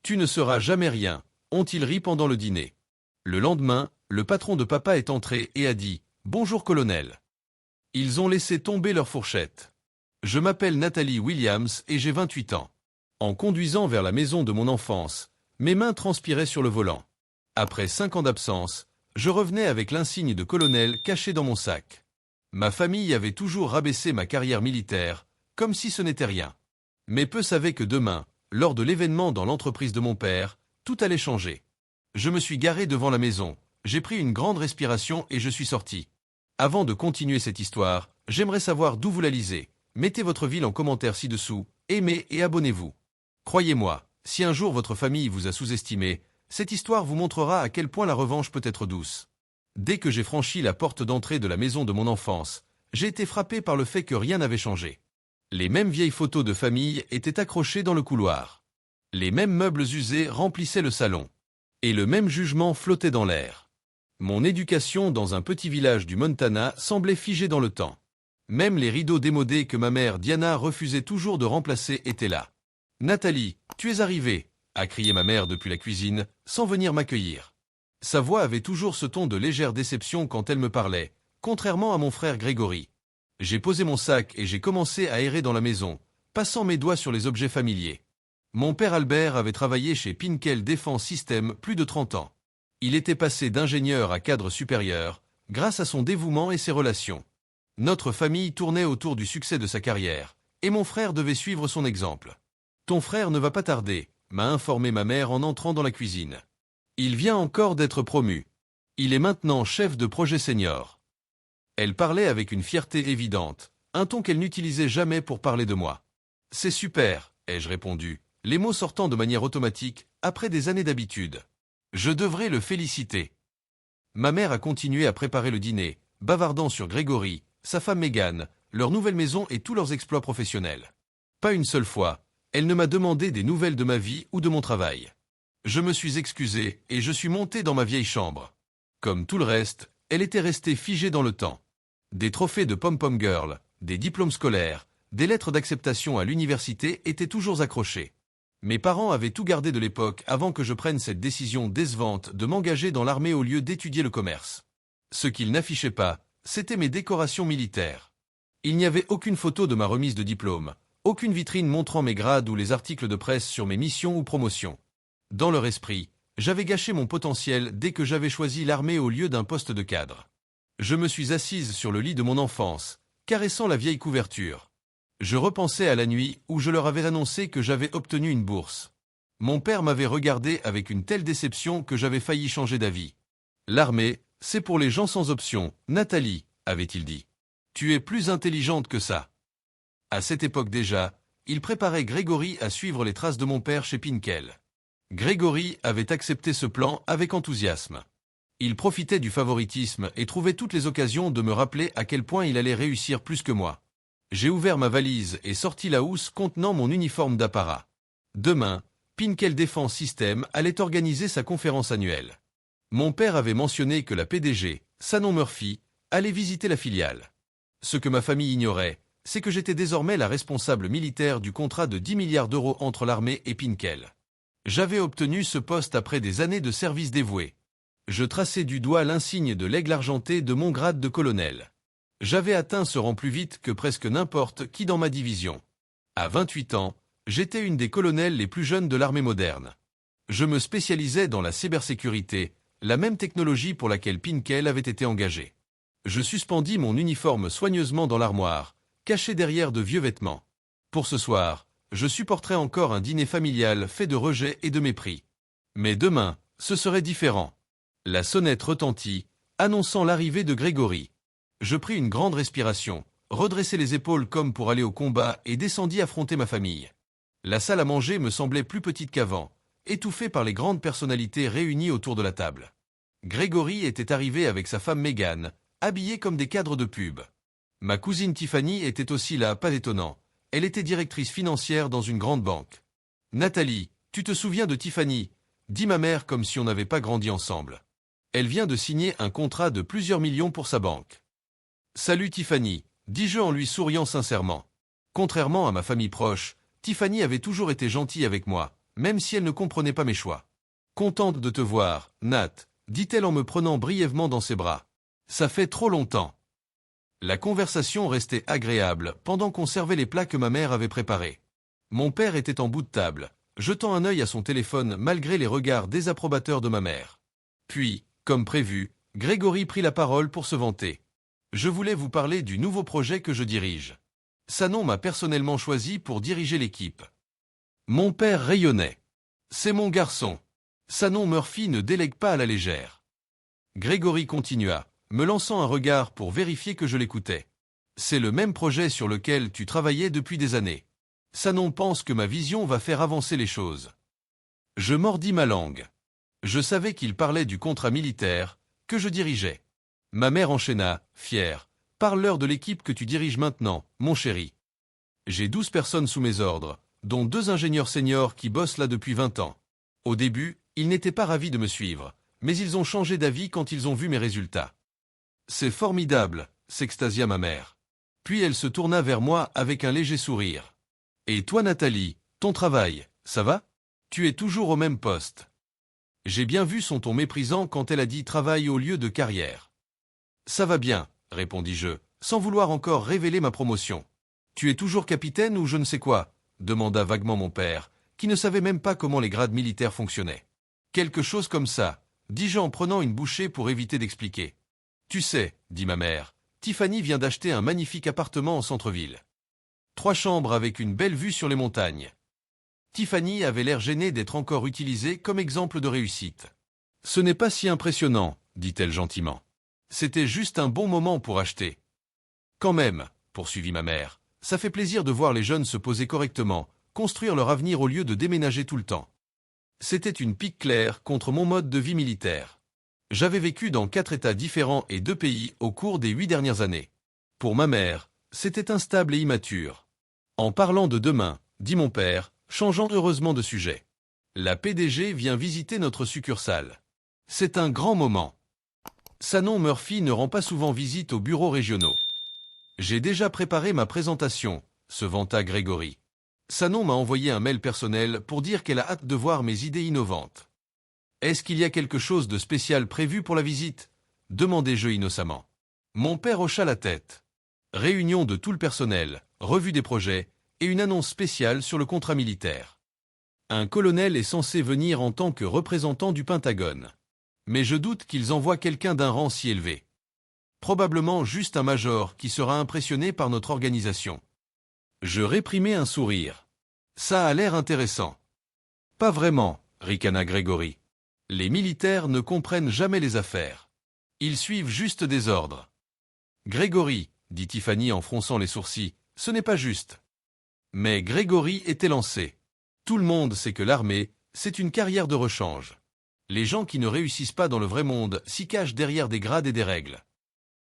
Tu ne seras jamais rien, ont-ils ri pendant le dîner. Le lendemain, le patron de papa est entré et a dit « Bonjour colonel ». Ils ont laissé tomber leur fourchette. Je m'appelle Nathalie Williams et j'ai 28 ans. En conduisant vers la maison de mon enfance, mes mains transpiraient sur le volant. Après 5 ans d'absence, je revenais avec l'insigne de colonel caché dans mon sac. Ma famille avait toujours rabaissé ma carrière militaire, comme si ce n'était rien. Mais peu savaient que demain, lors de l'événement dans l'entreprise de mon père, tout allait changer. Je me suis garé devant la maison, j'ai pris une grande respiration et je suis sorti. Avant de continuer cette histoire, j'aimerais savoir d'où vous la lisez. Mettez votre ville en commentaire ci-dessous, aimez et abonnez-vous. Croyez-moi, si un jour votre famille vous a sous-estimé, cette histoire vous montrera à quel point la revanche peut être douce. Dès que j'ai franchi la porte d'entrée de la maison de mon enfance, j'ai été frappé par le fait que rien n'avait changé. Les mêmes vieilles photos de famille étaient accrochées dans le couloir. Les mêmes meubles usés remplissaient le salon. Et le même jugement flottait dans l'air. Mon éducation dans un petit village du Montana semblait figée dans le temps. Même les rideaux démodés que ma mère Diana refusait toujours de remplacer étaient là. « Nathalie, tu es arrivée !» a crié ma mère depuis la cuisine, sans venir m'accueillir. Sa voix avait toujours ce ton de légère déception quand elle me parlait, contrairement à mon frère Grégory. J'ai posé mon sac et j'ai commencé à errer dans la maison, passant mes doigts sur les objets familiers. Mon père Albert avait travaillé chez Pinkel Defense Systems plus de 30 ans. Il était passé d'ingénieur à cadre supérieur, grâce à son dévouement et ses relations. Notre famille tournait autour du succès de sa carrière, et mon frère devait suivre son exemple. « Ton frère ne va pas tarder », m'a informé ma mère en entrant dans la cuisine. « Il vient encore d'être promu. Il est maintenant chef de projet senior. » Elle parlait avec une fierté évidente, un ton qu'elle n'utilisait jamais pour parler de moi. « C'est super », ai-je répondu, les mots sortant de manière automatique, après des années d'habitude. Je devrais le féliciter. Ma mère a continué à préparer le dîner, bavardant sur Grégory, sa femme Mégane, leur nouvelle maison et tous leurs exploits professionnels. Pas une seule fois, elle ne m'a demandé des nouvelles de ma vie ou de mon travail. Je me suis excusé et je suis monté dans ma vieille chambre. Comme tout le reste, elle était restée figée dans le temps. Des trophées de pom-pom girl, des diplômes scolaires, des lettres d'acceptation à l'université étaient toujours accrochées. Mes parents avaient tout gardé de l'époque avant que je prenne cette décision décevante de m'engager dans l'armée au lieu d'étudier le commerce. Ce qu'ils n'affichaient pas, c'étaient mes décorations militaires. Il n'y avait aucune photo de ma remise de diplôme, aucune vitrine montrant mes grades ou les articles de presse sur mes missions ou promotions. Dans leur esprit, j'avais gâché mon potentiel dès que j'avais choisi l'armée au lieu d'un poste de cadre. Je me suis assise sur le lit de mon enfance, caressant la vieille couverture. Je repensais à la nuit où je leur avais annoncé que j'avais obtenu une bourse. Mon père m'avait regardé avec une telle déception que j'avais failli changer d'avis. « L'armée, c'est pour les gens sans option, Nathalie, » avait-il dit. « Tu es plus intelligente que ça. » À cette époque déjà, il préparait Grégory à suivre les traces de mon père chez Pinkel. Grégory avait accepté ce plan avec enthousiasme. Il profitait du favoritisme et trouvait toutes les occasions de me rappeler à quel point il allait réussir plus que moi. J'ai ouvert ma valise et sorti la housse contenant mon uniforme d'apparat. Demain, Pinkel Defense Systems allait organiser sa conférence annuelle. Mon père avait mentionné que la PDG, Shannon Murphy, allait visiter la filiale. Ce que ma famille ignorait, c'est que j'étais désormais la responsable militaire du contrat de 10 milliards d'euros entre l'armée et Pinkel. J'avais obtenu ce poste après des années de service dévoué. Je traçais du doigt l'insigne de l'aigle argenté de mon grade de colonel. J'avais atteint ce rang plus vite que presque n'importe qui dans ma division. À 28 ans, j'étais une des colonels les plus jeunes de l'armée moderne. Je me spécialisais dans la cybersécurité, la même technologie pour laquelle Pinkel avait été engagé. Je suspendis mon uniforme soigneusement dans l'armoire, caché derrière de vieux vêtements. Pour ce soir, je supporterais encore un dîner familial fait de rejet et de mépris. Mais demain, ce serait différent. La sonnette retentit, annonçant l'arrivée de Grégory. Je pris une grande respiration, redressai les épaules comme pour aller au combat et descendis affronter ma famille. La salle à manger me semblait plus petite qu'avant, étouffée par les grandes personnalités réunies autour de la table. Grégory était arrivé avec sa femme Mégane, habillés comme des cadres de pub. Ma cousine Tiffany était aussi là, pas étonnant. Elle était directrice financière dans une grande banque. « Nathalie, tu te souviens de Tiffany ?» dit ma mère comme si on n'avait pas grandi ensemble. Elle vient de signer un contrat de plusieurs millions pour sa banque. « Salut Tiffany », dis-je en lui souriant sincèrement. Contrairement à ma famille proche, Tiffany avait toujours été gentille avec moi, même si elle ne comprenait pas mes choix. Contente de te voir, Nat, dit-elle en me prenant brièvement dans ses bras. Ça fait trop longtemps. La conversation restait agréable pendant qu'on servait les plats que ma mère avait préparés. Mon père était en bout de table, jetant un œil à son téléphone malgré les regards désapprobateurs de ma mère. Puis, comme prévu, Grégory prit la parole pour se vanter. Je voulais vous parler du nouveau projet que je dirige. Sanon m'a personnellement choisi pour diriger l'équipe. Mon père rayonnait. C'est mon garçon. Sanon Murphy ne délègue pas à la légère. Grégory continua, me lançant un regard pour vérifier que je l'écoutais. C'est le même projet sur lequel tu travaillais depuis des années. Sanon pense que ma vision va faire avancer les choses. Je mordis ma langue. Je savais qu'il parlait du contrat militaire que je dirigeais. Ma mère enchaîna, fière. Parle-leur de l'équipe que tu diriges maintenant, mon chéri. J'ai 12 personnes sous mes ordres, dont 2 ingénieurs seniors qui bossent là depuis 20 ans. Au début, ils n'étaient pas ravis de me suivre, mais ils ont changé d'avis quand ils ont vu mes résultats. C'est formidable, s'extasia ma mère. Puis elle se tourna vers moi avec un léger sourire. Et toi Nathalie, ton travail, ça va? Tu es toujours au même poste. J'ai bien vu son ton méprisant quand elle a dit travail au lieu de carrière. Ça va bien, répondis-je, sans vouloir encore révéler ma promotion. Tu es toujours capitaine ou je ne sais quoi? Demanda vaguement mon père, qui ne savait même pas comment les grades militaires fonctionnaient. Quelque chose comme ça, dis-je en prenant une bouchée pour éviter d'expliquer. Tu sais, dit ma mère, Tiffany vient d'acheter un magnifique appartement en centre-ville. 3 chambres avec une belle vue sur les montagnes. Tiffany avait l'air gênée d'être encore utilisée comme exemple de réussite. Ce n'est pas si impressionnant, dit-elle gentiment. C'était juste un bon moment pour acheter. Quand même, poursuivit ma mère, ça fait plaisir de voir les jeunes se poser correctement, construire leur avenir au lieu de déménager tout le temps. C'était une pique claire contre mon mode de vie militaire. J'avais vécu dans 4 États différents et 2 pays au cours des 8 dernières années. Pour ma mère, c'était instable et immature. En parlant de demain, dit mon père, changeant heureusement de sujet. La PDG vient visiter notre succursale. C'est un grand moment. Sanon Murphy ne rend pas souvent visite aux bureaux régionaux. J'ai déjà préparé ma présentation, se vanta Grégory. Sanon m'a envoyé un mail personnel pour dire qu'elle a hâte de voir mes idées innovantes. Est-ce qu'il y a quelque chose de spécial prévu pour la visite? Demandai-je innocemment. Mon père hocha la tête. Réunion de tout le personnel, revue des projets et une annonce spéciale sur le contrat militaire. Un colonel est censé venir en tant que représentant du Pentagone. Mais je doute qu'ils envoient quelqu'un d'un rang si élevé. Probablement juste un major qui sera impressionné par notre organisation. Je réprimai un sourire. Ça a l'air intéressant. Pas vraiment, ricana Grégory. Les militaires ne comprennent jamais les affaires. Ils suivent juste des ordres. Grégory, dit Tiffany en fronçant les sourcils, ce n'est pas juste. Mais Grégory était lancé. Tout le monde sait que l'armée, c'est une carrière de rechange. Les gens qui ne réussissent pas dans le vrai monde s'y cachent derrière des grades et des règles.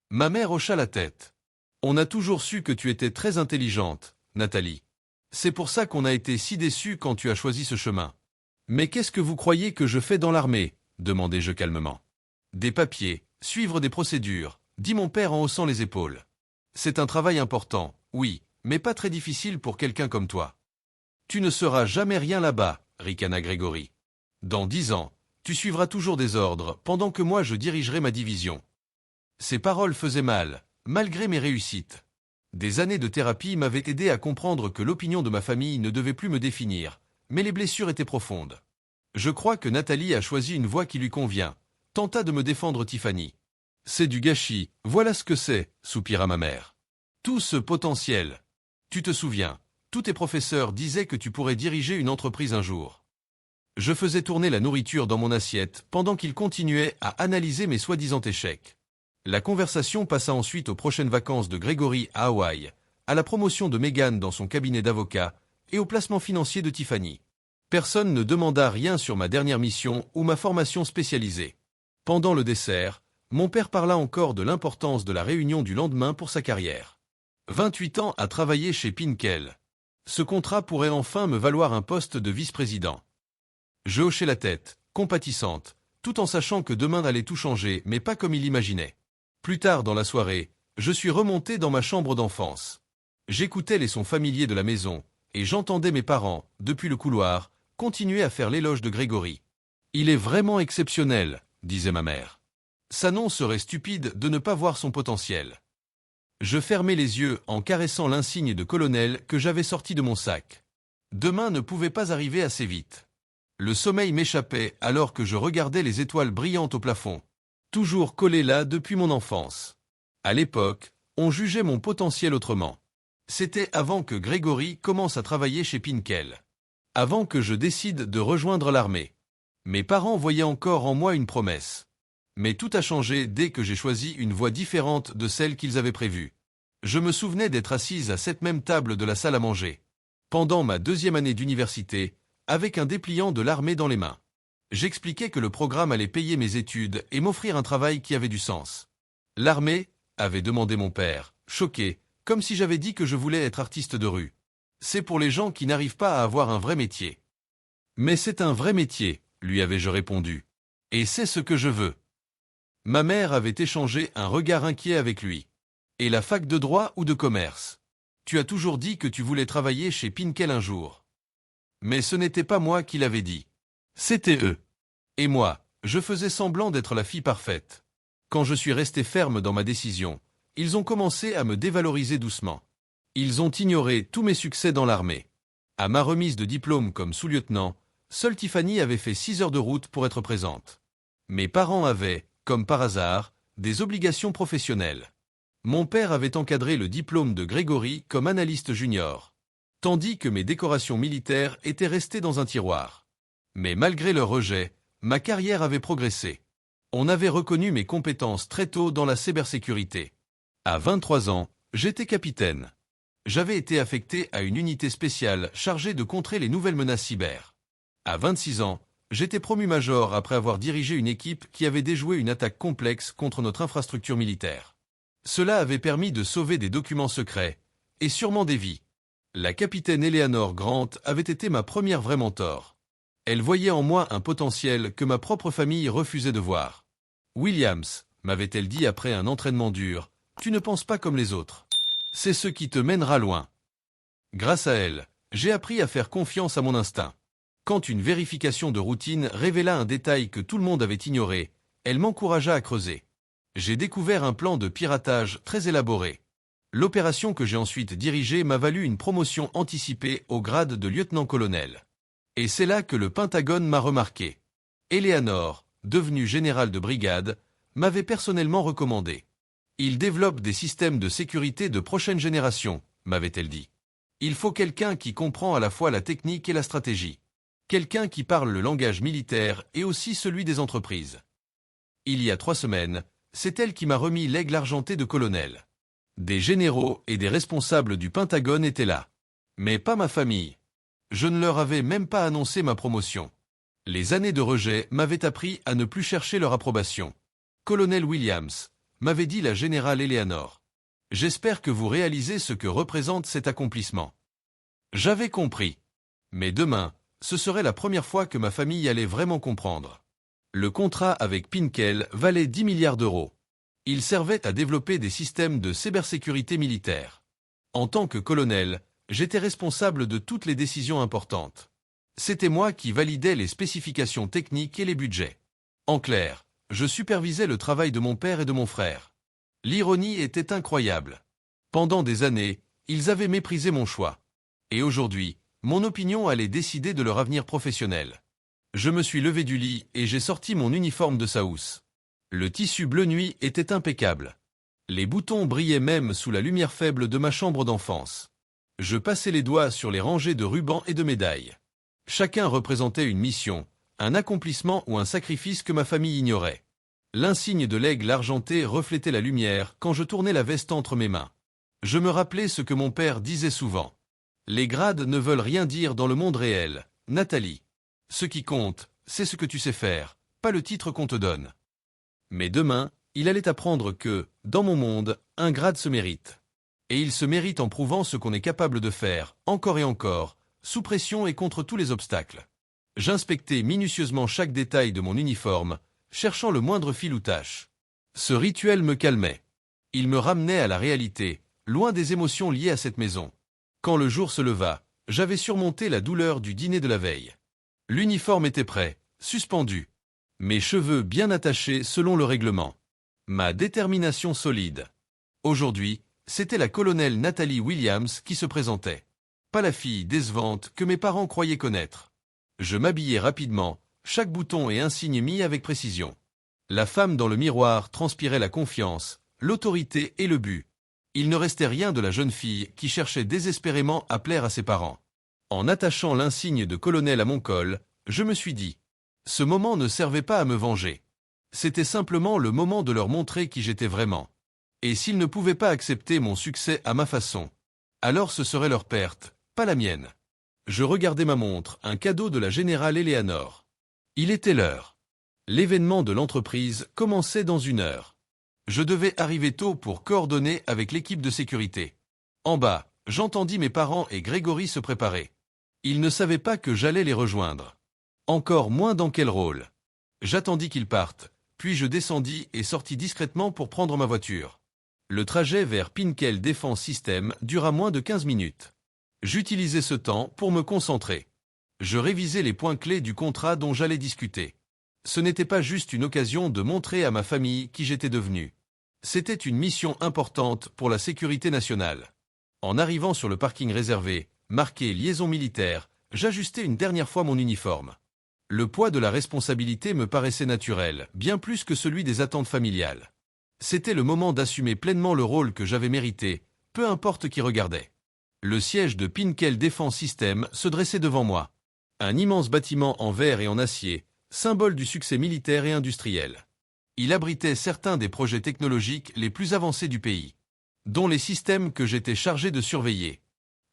Ma mère hocha la tête. On a toujours su que tu étais très intelligente, Nathalie. C'est pour ça qu'on a été si déçus quand tu as choisi ce chemin. Mais qu'est-ce que vous croyez que je fais dans l'armée? Demandai-je calmement. Des papiers, suivre des procédures, dit mon père en haussant les épaules. C'est un travail important, oui, mais pas très difficile pour quelqu'un comme toi. Tu ne seras jamais rien là-bas, ricana Grégory. Dans 10 ans, tu suivras toujours des ordres, pendant que moi je dirigerai ma division. Ces paroles faisaient mal, malgré mes réussites. Des années de thérapie m'avaient aidé à comprendre que l'opinion de ma famille ne devait plus me définir, mais les blessures étaient profondes. Je crois que Nathalie a choisi une voie qui lui convient, tenta de me défendre Tiffany. C'est du gâchis, voilà ce que c'est, soupira ma mère. Tout ce potentiel. Tu te souviens, tous tes professeurs disaient que tu pourrais diriger une entreprise un jour. Je faisais tourner la nourriture dans mon assiette pendant qu'ils continuaient à analyser mes soi-disant échecs. La conversation passa ensuite aux prochaines vacances de Grégory à Hawaï, à la promotion de Megan dans son cabinet d'avocat et au placement financier de Tiffany. Personne ne demanda rien sur ma dernière mission ou ma formation spécialisée. Pendant le dessert, mon père parla encore de l'importance de la réunion du lendemain pour sa carrière. 28 ans à travailler chez Pinkel. Ce contrat pourrait enfin me valoir un poste de vice-président. Je hochai la tête, compatissante, tout en sachant que demain allait tout changer, mais pas comme il imaginait. Plus tard dans la soirée, je suis remonté dans ma chambre d'enfance. J'écoutais les sons familiers de la maison, et j'entendais mes parents, depuis le couloir, continuait à faire l'éloge de Grégory. Il est vraiment exceptionnel, disait ma mère. Sa nom serait stupide de ne pas voir son potentiel. Je fermais les yeux en caressant l'insigne de colonel que j'avais sorti de mon sac. Demain ne pouvait pas arriver assez vite. Le sommeil m'échappait alors que je regardais les étoiles brillantes au plafond. Toujours collées là depuis mon enfance. À l'époque, on jugeait mon potentiel autrement. C'était avant que Grégory commence à travailler chez Pinkel. Avant que je décide de rejoindre l'armée. Mes parents voyaient encore en moi une promesse. Mais tout a changé dès que j'ai choisi une voie différente de celle qu'ils avaient prévue. Je me souvenais d'être assise à cette même table de la salle à manger. Pendant ma 2e année d'université, avec un dépliant de l'armée dans les mains. J'expliquais que le programme allait payer mes études et m'offrir un travail qui avait du sens. L'armée, avait demandé mon père, choqué, comme si j'avais dit que je voulais être artiste de rue. C'est pour les gens qui n'arrivent pas à avoir un vrai métier. Mais c'est un vrai métier, lui avais-je répondu. Et c'est ce que je veux. Ma mère avait échangé un regard inquiet avec lui. Et la fac de droit ou de commerce? Tu as toujours dit que tu voulais travailler chez Pinkel un jour. Mais ce n'était pas moi qui l'avais dit. C'était eux. Et moi, je faisais semblant d'être la fille parfaite. Quand je suis resté ferme dans ma décision, ils ont commencé à me dévaloriser doucement. Ils ont ignoré tous mes succès dans l'armée. À ma remise de diplôme comme sous-lieutenant, seule Tiffany avait fait 6 heures de route pour être présente. Mes parents avaient, comme par hasard, des obligations professionnelles. Mon père avait encadré le diplôme de Grégory comme analyste junior. Tandis que mes décorations militaires étaient restées dans un tiroir. Mais malgré leur rejet, ma carrière avait progressé. On avait reconnu mes compétences très tôt dans la cybersécurité. À 23 ans, j'étais capitaine. J'avais été affecté à une unité spéciale chargée de contrer les nouvelles menaces cyber. À 26 ans, j'étais promu major après avoir dirigé une équipe qui avait déjoué une attaque complexe contre notre infrastructure militaire. Cela avait permis de sauver des documents secrets, et sûrement des vies. La capitaine Eleanor Grant avait été ma première vraie mentor. Elle voyait en moi un potentiel que ma propre famille refusait de voir. Williams, m'avait-elle dit après un entraînement dur, tu ne penses pas comme les autres. C'est ce qui te mènera loin. Grâce à elle, j'ai appris à faire confiance à mon instinct. Quand une vérification de routine révéla un détail que tout le monde avait ignoré, elle m'encouragea à creuser. J'ai découvert un plan de piratage très élaboré. L'opération que j'ai ensuite dirigée m'a valu une promotion anticipée au grade de lieutenant-colonel. Et c'est là que le Pentagone m'a remarqué. Eleanor, devenue générale de brigade, m'avait personnellement recommandé. Il développe des systèmes de sécurité de prochaine génération, m'avait-elle dit. Il faut quelqu'un qui comprend à la fois la technique et la stratégie. Quelqu'un qui parle le langage militaire et aussi celui des entreprises. Il y a 3 semaines, c'est elle qui m'a remis l'aigle argenté de colonel. Des généraux et des responsables du Pentagone étaient là. Mais pas ma famille. Je ne leur avais même pas annoncé ma promotion. Les années de rejet m'avaient appris à ne plus chercher leur approbation. Colonel Williams, m'avait dit la générale Eleanor. J'espère que vous réalisez ce que représente cet accomplissement. J'avais compris. Mais demain, ce serait la première fois que ma famille allait vraiment comprendre. Le contrat avec Pinkel valait 10 milliards d'euros. Il servait à développer des systèmes de cybersécurité militaire. En tant que colonel, j'étais responsable de toutes les décisions importantes. C'était moi qui validais les spécifications techniques et les budgets. En clair, je supervisais le travail de mon père et de mon frère. L'ironie était incroyable. Pendant des années, ils avaient méprisé mon choix. Et aujourd'hui, mon opinion allait décider de leur avenir professionnel. Je me suis levé du lit et j'ai sorti mon uniforme de Saouss. Le tissu bleu nuit était impeccable. Les boutons brillaient même sous la lumière faible de ma chambre d'enfance. Je passais les doigts sur les rangées de rubans et de médailles. Chacun représentait une mission, un accomplissement ou un sacrifice que ma famille ignorait. L'insigne de l'aigle argenté reflétait la lumière quand je tournais la veste entre mes mains. Je me rappelais ce que mon père disait souvent. Les grades ne veulent rien dire dans le monde réel, Nathalie. Ce qui compte, c'est ce que tu sais faire, pas le titre qu'on te donne. Mais demain, il allait apprendre que, dans mon monde, un grade se mérite. Et il se mérite en prouvant ce qu'on est capable de faire, encore et encore, sous pression et contre tous les obstacles. J'inspectais minutieusement chaque détail de mon uniforme, cherchant le moindre fil ou tache. Ce rituel me calmait. Il me ramenait à la réalité, loin des émotions liées à cette maison. Quand le jour se leva, j'avais surmonté la douleur du dîner de la veille. L'uniforme était prêt, suspendu. Mes cheveux bien attachés selon le règlement. Ma détermination solide. Aujourd'hui, c'était la colonelle Nathalie Williams qui se présentait. Pas la fille décevante que mes parents croyaient connaître. Je m'habillai rapidement, chaque bouton et insigne mis avec précision. La femme dans le miroir transpirait la confiance, l'autorité et le but. Il ne restait rien de la jeune fille qui cherchait désespérément à plaire à ses parents. En attachant l'insigne de colonel à mon col, je me suis dit, ce moment ne servait pas à me venger. C'était simplement le moment de leur montrer qui j'étais vraiment. Et s'ils ne pouvaient pas accepter mon succès à ma façon, alors ce serait leur perte, pas la mienne. Je regardais ma montre, un cadeau de la générale Eleanor. Il était l'heure. L'événement de l'entreprise commençait dans 1 heure. Je devais arriver tôt pour coordonner avec l'équipe de sécurité. En bas, j'entendis mes parents et Grégory se préparer. Ils ne savaient pas que j'allais les rejoindre. Encore moins dans quel rôle. J'attendis qu'ils partent, puis je descendis et sortis discrètement pour prendre ma voiture. Le trajet vers Pinkel Defense System dura moins de 15 minutes. J'utilisais ce temps pour me concentrer. Je révisais les points clés du contrat dont j'allais discuter. Ce n'était pas juste une occasion de montrer à ma famille qui j'étais devenu. C'était une mission importante pour la sécurité nationale. En arrivant sur le parking réservé, marqué liaison militaire, j'ajustais une dernière fois mon uniforme. Le poids de la responsabilité me paraissait naturel, bien plus que celui des attentes familiales. C'était le moment d'assumer pleinement le rôle que j'avais mérité, peu importe qui regardait. Le siège de Pinkel Defense System se dressait devant moi. Un immense bâtiment en verre et en acier, symbole du succès militaire et industriel. Il abritait certains des projets technologiques les plus avancés du pays, dont les systèmes que j'étais chargé de surveiller.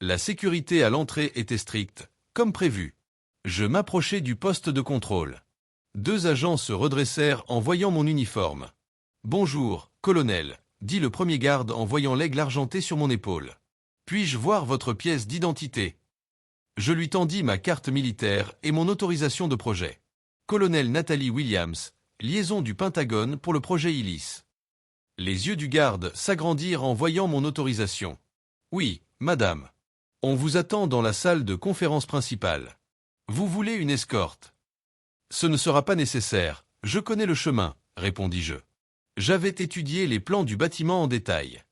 La sécurité à l'entrée était stricte, comme prévu. Je m'approchai du poste de contrôle. 2 agents se redressèrent en voyant mon uniforme. « Bonjour, colonel », dit le premier garde en voyant l'aigle argenté sur mon épaule. « Puis-je voir votre pièce d'identité ?» Je lui tendis ma carte militaire et mon autorisation de projet. Colonel Nathalie Williams, liaison du Pentagone pour le projet Illis. Les yeux du garde s'agrandirent en voyant mon autorisation. « Oui, madame. On vous attend dans la salle de conférence principale. Vous voulez une escorte ? » « Ce ne sera pas nécessaire, je connais le chemin, » répondis-je. J'avais étudié les plans du bâtiment en détail.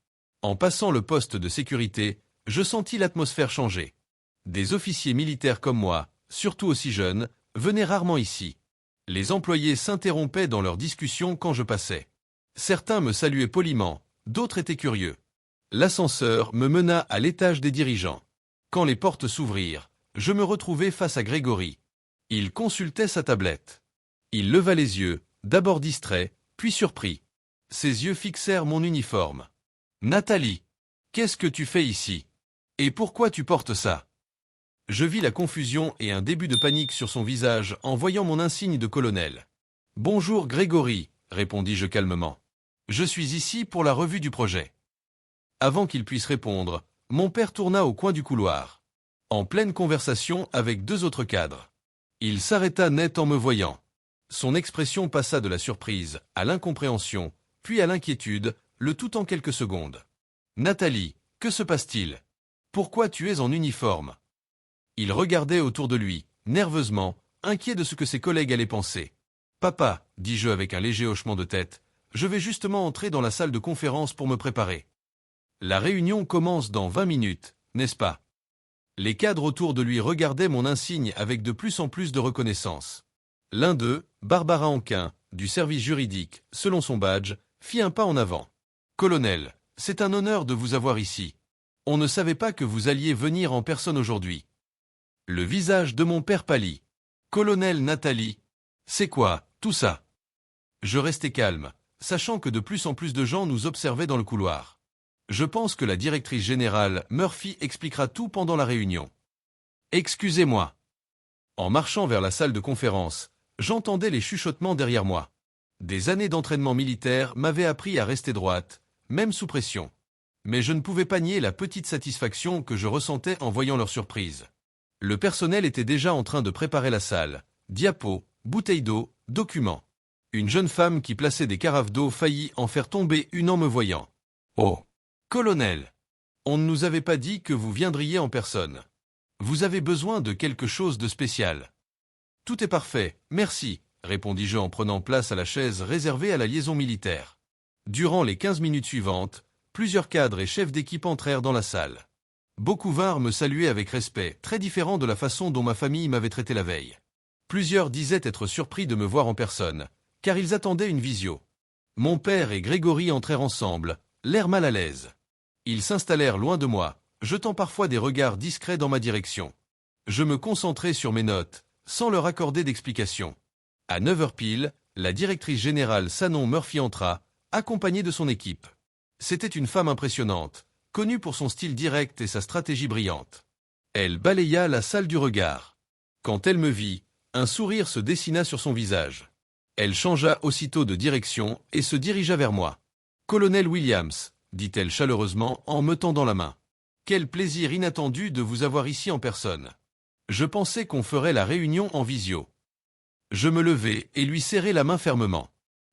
En passant le poste de sécurité, je sentis l'atmosphère changer. Des officiers militaires comme moi, surtout aussi jeunes, venaient rarement ici. Les employés s'interrompaient dans leurs discussions quand je passais. Certains me saluaient poliment, d'autres étaient curieux. L'ascenseur me mena à l'étage des dirigeants. Quand les portes s'ouvrirent, je me retrouvai face à Grégory. Il consultait sa tablette. Il leva les yeux, d'abord distrait, puis surpris. Ses yeux fixèrent mon uniforme. « Nathalie, qu'est-ce que tu fais ici? Et pourquoi tu portes ça ?» Je vis la confusion et un début de panique sur son visage en voyant mon insigne de colonel. « Bonjour Grégory, » répondis-je calmement. « Je suis ici pour la revue du projet. » Avant qu'il puisse répondre, mon père tourna au coin du couloir, en pleine conversation avec 2 autres cadres. Il s'arrêta net en me voyant. Son expression passa de la surprise à l'incompréhension, puis à l'inquiétude, le tout en quelques secondes. « Nathalie, que se passe-t-il? Pourquoi tu es en uniforme ?» Il regardait autour de lui, nerveusement, inquiet de ce que ses collègues allaient penser. « Papa, » dis-je avec un léger hochement de tête, « je vais justement entrer dans la salle de conférence pour me préparer. La réunion commence dans 20 minutes, n'est-ce pas ?» Les cadres autour de lui regardaient mon insigne avec de plus en plus de reconnaissance. L'un d'eux, Barbara Anquin, du service juridique, selon son badge, fit un pas en avant. « Colonel, c'est un honneur de vous avoir ici. On ne savait pas que vous alliez venir en personne aujourd'hui. » Le visage de mon père pâlit. « Colonel Nathalie, c'est quoi, tout ça ?» Je restai calme, sachant que de plus en plus de gens nous observaient dans le couloir. Je pense que la directrice générale, Murphy, expliquera tout pendant la réunion. « Excusez-moi. » En marchant vers la salle de conférence, j'entendais les chuchotements derrière moi. Des années d'entraînement militaire m'avaient appris à rester droite, même sous pression. Mais je ne pouvais pas nier la petite satisfaction que je ressentais en voyant leur surprise. Le personnel était déjà en train de préparer la salle. Diapos, bouteilles d'eau, documents. Une jeune femme qui plaçait des carafes d'eau faillit en faire tomber une en me voyant. « Oh, colonel, on ne nous avait pas dit que vous viendriez en personne. Vous avez besoin de quelque chose de spécial. » Tout est parfait, merci, répondis-je en prenant place à la chaise réservée à la liaison militaire. Durant les 15 minutes suivantes, plusieurs cadres et chefs d'équipe entrèrent dans la salle. Beaucoup vinrent me saluer avec respect, très différent de la façon dont ma famille m'avait traité la veille. Plusieurs disaient être surpris de me voir en personne, car ils attendaient une visio. Mon père et Grégory entrèrent ensemble, l'air mal à l'aise. Ils s'installèrent loin de moi, jetant parfois des regards discrets dans ma direction. Je me concentrais sur mes notes, sans leur accorder d'explication. À 9 heures pile, la directrice générale Shannon Murphy entra, accompagnée de son équipe. C'était une femme impressionnante, connue pour son style direct et sa stratégie brillante. Elle balaya la salle du regard. Quand elle me vit, un sourire se dessina sur son visage. Elle changea aussitôt de direction et se dirigea vers moi. « Colonel Williams », dit-elle chaleureusement en me tendant la main. « Quel plaisir inattendu de vous avoir ici en personne. Je pensais qu'on ferait la réunion en visio. » Je me levai et lui serrai la main fermement.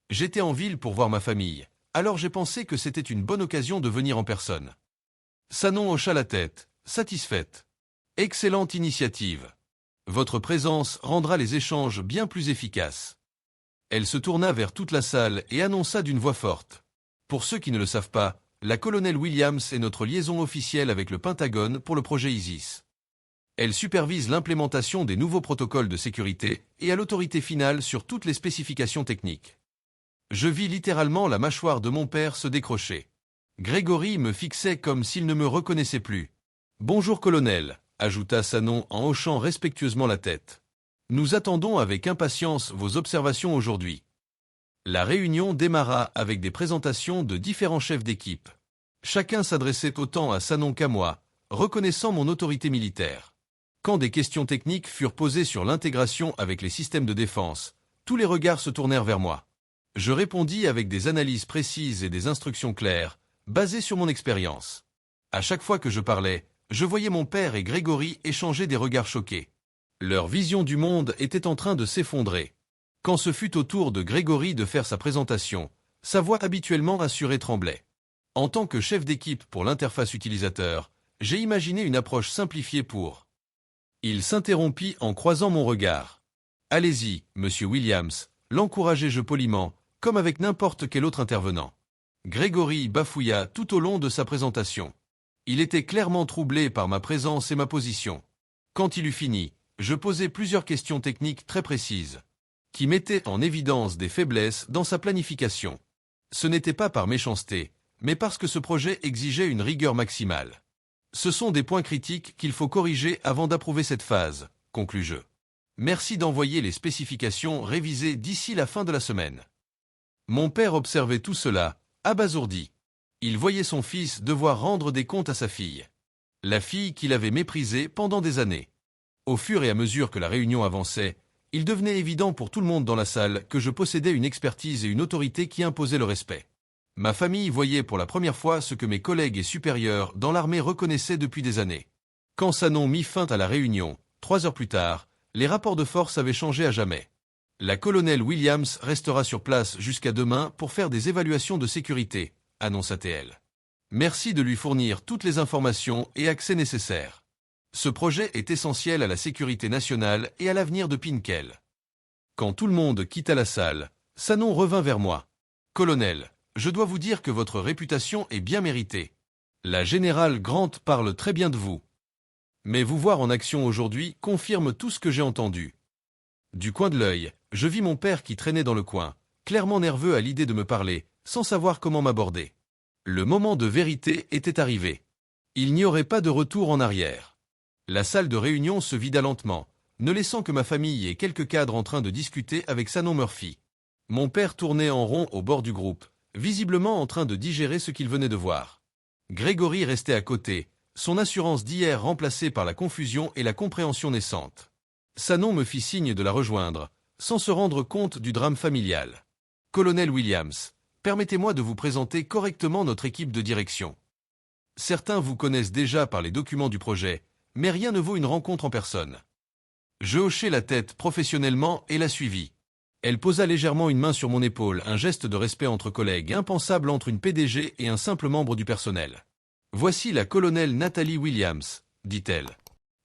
J'étais en ville pour voir ma famille, alors j'ai pensé que c'était une bonne occasion de venir en personne. Shannon hocha la tête, satisfaite. « Excellente initiative. Votre présence rendra les échanges bien plus efficaces. » Elle se tourna vers toute la salle et annonça d'une voix forte. « Pour ceux qui ne le savent pas, la colonelle Williams est notre liaison officielle avec le Pentagone pour le projet ISIS. Elle supervise l'implémentation des nouveaux protocoles de sécurité et a l'autorité finale sur toutes les spécifications techniques. » Je vis littéralement la mâchoire de mon père se décrocher. Grégory me fixait comme s'il ne me reconnaissait plus. « Bonjour colonel », ajouta Shannon en hochant respectueusement la tête. « Nous attendons avec impatience vos observations aujourd'hui. » La réunion démarra avec des présentations de différents chefs d'équipe. Chacun s'adressait autant à Shannon qu'à moi, reconnaissant mon autorité militaire. Quand des questions techniques furent posées sur l'intégration avec les systèmes de défense, tous les regards se tournèrent vers moi. Je répondis avec des analyses précises et des instructions claires, basées sur mon expérience. À chaque fois que je parlais, je voyais mon père et Grégory échanger des regards choqués. Leur vision du monde était en train de s'effondrer. Quand ce fut au tour de Grégory de faire sa présentation, sa voix habituellement assurée tremblait. En tant que chef d'équipe pour l'interface utilisateur, j'ai imaginé une approche simplifiée pour... Il s'interrompit en croisant mon regard. « Allez-y, monsieur Williams », l'encourageai-je poliment, comme avec n'importe quel autre intervenant. Grégory bafouilla tout au long de sa présentation. Il était clairement troublé par ma présence et ma position. Quand il eut fini, je posai plusieurs questions techniques très précises, qui mettaient en évidence des faiblesses dans sa planification. Ce n'était pas par méchanceté, mais parce que ce projet exigeait une rigueur maximale. Ce sont des points critiques qu'il faut corriger avant d'approuver cette phase, conclus-je. Merci d'envoyer les spécifications révisées d'ici la fin de la semaine. Mon père observait tout cela, abasourdi. Il voyait son fils devoir rendre des comptes à sa fille. La fille qu'il avait méprisée pendant des années. Au fur et à mesure que la réunion avançait, il devenait évident pour tout le monde dans la salle que je possédais une expertise et une autorité qui imposaient le respect. Ma famille voyait pour la première fois ce que mes collègues et supérieurs dans l'armée reconnaissaient depuis des années. Quand Shannon mit fin à la réunion, 3 heures plus tard, les rapports de force avaient changé à jamais. La colonelle Williams restera sur place jusqu'à demain pour faire des évaluations de sécurité, annonça-t-elle. Merci de lui fournir toutes les informations et accès nécessaires. Ce projet est essentiel à la sécurité nationale et à l'avenir de Pinkel. Quand tout le monde quitta la salle, Shannon revint vers moi. « Colonel, je dois vous dire que votre réputation est bien méritée. La générale Grant parle très bien de vous. Mais vous voir en action aujourd'hui confirme tout ce que j'ai entendu. » Du coin de l'œil, je vis mon père qui traînait dans le coin, clairement nerveux à l'idée de me parler, sans savoir comment m'aborder. Le moment de vérité était arrivé. Il n'y aurait pas de retour en arrière. La salle de réunion se vida lentement, ne laissant que ma famille et quelques cadres en train de discuter avec Shannon Murphy. Mon père tournait en rond au bord du groupe, visiblement en train de digérer ce qu'il venait de voir. Grégory restait à côté, son assurance d'hier remplacée par la confusion et la compréhension naissante. Shannon me fit signe de la rejoindre, sans se rendre compte du drame familial. « Colonel Williams, permettez-moi de vous présenter correctement notre équipe de direction. Certains vous connaissent déjà par les documents du projet, mais rien ne vaut une rencontre en personne. » Je hochai la tête professionnellement et la suivis. Elle posa légèrement une main sur mon épaule, un geste de respect entre collègues impensable entre une PDG et un simple membre du personnel. « Voici la colonelle Natalie Williams, dit-elle.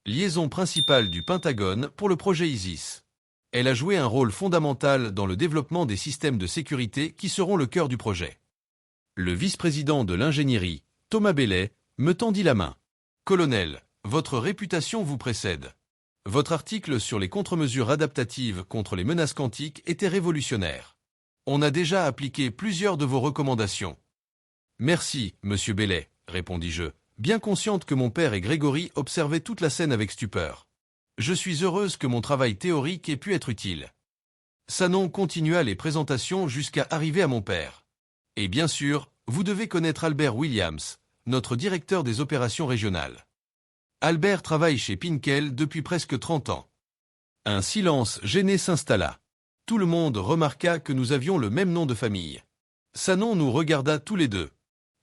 Liaison principale du Pentagone pour le projet ISIS. Elle a joué un rôle fondamental dans le développement des systèmes de sécurité qui seront le cœur du projet. Le vice-président de l'ingénierie, Thomas Bellet, me tendit la main. Colonel, votre réputation vous précède. Votre article sur les contre-mesures adaptatives contre les menaces quantiques était révolutionnaire. On a déjà appliqué plusieurs de vos recommandations. Merci, monsieur Bellet, répondis-je, bien consciente que mon père et Grégory observaient toute la scène avec stupeur. Je suis heureuse que mon travail théorique ait pu être utile. Sanon continua les présentations jusqu'à arriver à mon père. Et bien sûr, vous devez connaître Albert Williams, notre directeur des opérations régionales. Albert travaille chez Pinkel depuis presque 30 ans. Un silence gêné s'installa. Tout le monde remarqua que nous avions le même nom de famille. Sanon nous regarda tous les deux.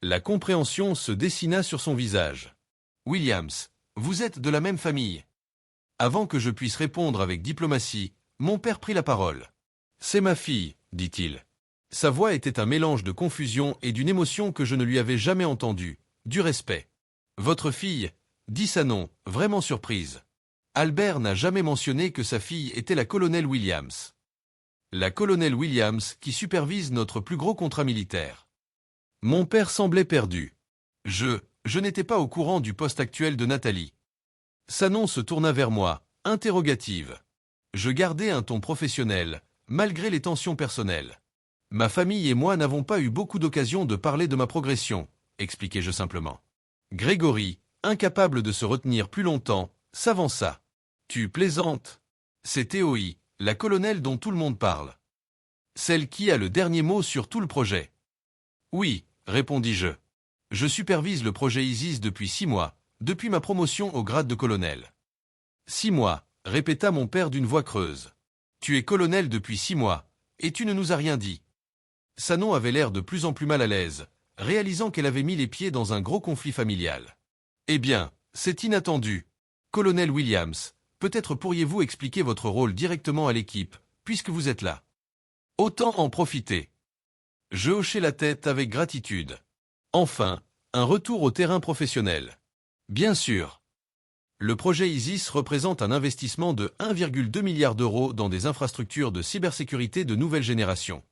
La compréhension se dessina sur son visage. Williams, vous êtes de la même famille. Avant que je puisse répondre avec diplomatie, mon père prit la parole. C'est ma fille, dit-il. Sa voix était un mélange de confusion et d'une émotion que je ne lui avais jamais entendue, du respect. Votre fille, dit Sanon, vraiment surprise. Albert n'a jamais mentionné que sa fille était la colonelle Williams. La colonelle Williams qui supervise notre plus gros contrat militaire. Mon père semblait perdu. Je n'étais pas au courant du poste actuel de Nathalie. Sanon se tourna vers moi, interrogative. Je gardais un ton professionnel, malgré les tensions personnelles. Ma famille et moi n'avons pas eu beaucoup d'occasions de parler de ma progression, expliquai-je simplement. Grégory, incapable de se retenir plus longtemps, s'avança. Tu plaisantes. C'est Théoï, la colonelle dont tout le monde parle. Celle qui a le dernier mot sur tout le projet. Oui, répondis-je. Je supervise le projet ISIS depuis 6 mois, depuis ma promotion au grade de colonel. 6 mois, répéta mon père d'une voix creuse. Tu es colonel depuis 6 mois, et tu ne nous as rien dit. Sanon avait l'air de plus en plus mal à l'aise, réalisant qu'elle avait mis les pieds dans un gros conflit familial. Eh bien, c'est inattendu. Colonel Williams, peut-être pourriez-vous expliquer votre rôle directement à l'équipe, puisque vous êtes là. Autant en profiter. Je hochai la tête avec gratitude. Enfin, un retour au terrain professionnel. Bien sûr. Le projet ISIS représente un investissement de 1,2 milliard d'euros dans des infrastructures de cybersécurité de nouvelle génération.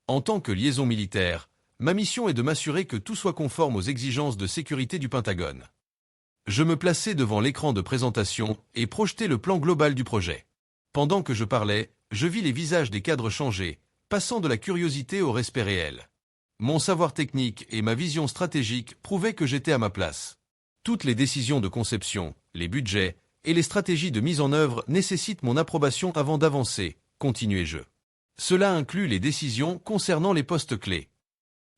En tant que liaison militaire, ma mission est de m'assurer que tout soit conforme aux exigences de sécurité du Pentagone. Je me plaçai devant l'écran de présentation et projetai le plan global du projet. Pendant que je parlais, je vis les visages des cadres changer, passant de la curiosité au respect réel. Mon savoir technique et ma vision stratégique prouvaient que j'étais à ma place. Toutes les décisions de conception, les budgets et les stratégies de mise en œuvre nécessitent mon approbation avant d'avancer, continuai-je. Cela inclut les décisions concernant les postes clés.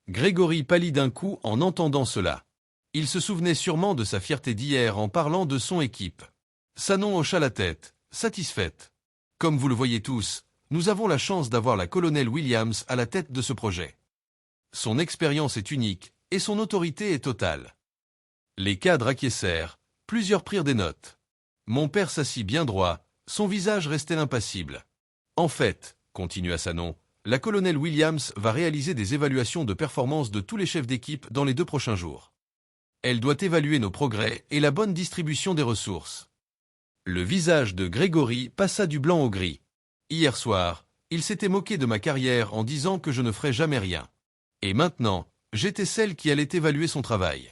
Grégory pâlit d'un coup en entendant cela. Il se souvenait sûrement de sa fierté d'hier en parlant de son équipe. Sanon hocha la tête, satisfaite. Comme vous le voyez tous, nous avons la chance d'avoir la colonelle Williams à la tête de ce projet. Son expérience est unique et son autorité est totale. Les cadres acquiescèrent, plusieurs prirent des notes. Mon père s'assit bien droit, son visage restait impassible. En fait, continua Sanon, la colonelle Williams va réaliser des évaluations de performance de tous les chefs d'équipe dans les 2 prochains jours. Elle doit évaluer nos progrès et la bonne distribution des ressources. Le visage de Grégory passa du blanc au gris. Hier soir, il s'était moqué de ma carrière en disant que je ne ferais jamais rien. Et maintenant, j'étais celle qui allait évaluer son travail.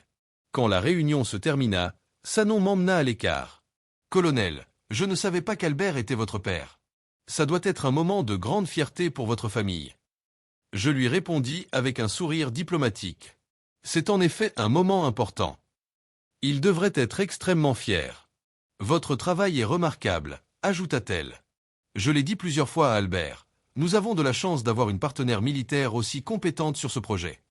Quand la réunion se termina, Sanon m'emmena à l'écart. « Colonel, je ne savais pas qu'Albert était votre père. Ça doit être un moment de grande fierté pour votre famille. » Je lui répondis avec un sourire diplomatique. « C'est en effet un moment important. Il devrait être extrêmement fier. Votre travail est remarquable, ajouta-t-elle. Je l'ai dit plusieurs fois à Albert, nous avons de la chance d'avoir une partenaire militaire aussi compétente sur ce projet. »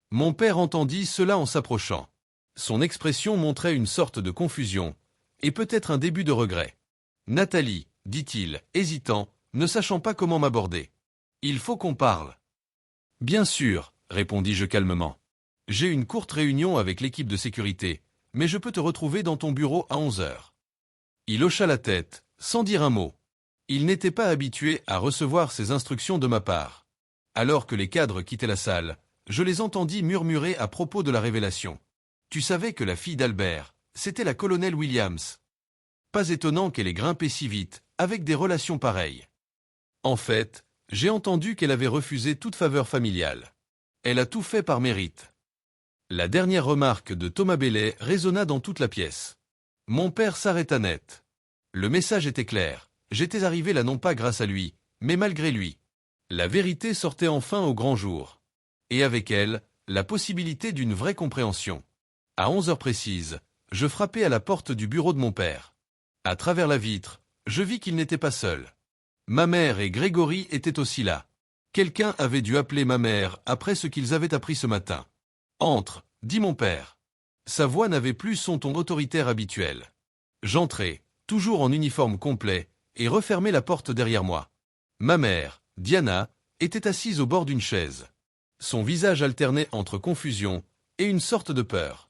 Mon père entendit cela en s'approchant. Son expression montrait une sorte de confusion, et peut-être un début de regret. « Nathalie, dit-il, hésitant, ne sachant pas comment m'aborder. Il faut qu'on parle. » Bien sûr, répondis-je calmement. J'ai une courte réunion avec l'équipe de sécurité, mais je peux te retrouver dans ton bureau à 11 heures. Il hocha la tête, sans dire un mot. Il n'était pas habitué à recevoir ces instructions de ma part. Alors que les cadres quittaient la salle, je les entendis murmurer à propos de la révélation. Tu savais que la fille d'Albert, c'était la colonelle Williams. Pas étonnant qu'elle ait grimpé si vite, avec des relations pareilles. En fait, j'ai entendu qu'elle avait refusé toute faveur familiale. Elle a tout fait par mérite. La dernière remarque de Thomas Bellet résonna dans toute la pièce. Mon père s'arrêta net. Le message était clair. J'étais arrivé là non pas grâce à lui, mais malgré lui. La vérité sortait enfin au grand jour. Et avec elle, la possibilité d'une vraie compréhension. À 11 heures précises, je frappai à la porte du bureau de mon père. À travers la vitre, je vis qu'il n'était pas seul. Ma mère et Grégory étaient aussi là. Quelqu'un avait dû appeler ma mère après ce qu'ils avaient appris ce matin. « Entre », dit mon père. Sa voix n'avait plus son ton autoritaire habituel. J'entrai, toujours en uniforme complet, et refermai la porte derrière moi. Ma mère, Diana, était assise au bord d'une chaise. Son visage alternait entre confusion et une sorte de peur.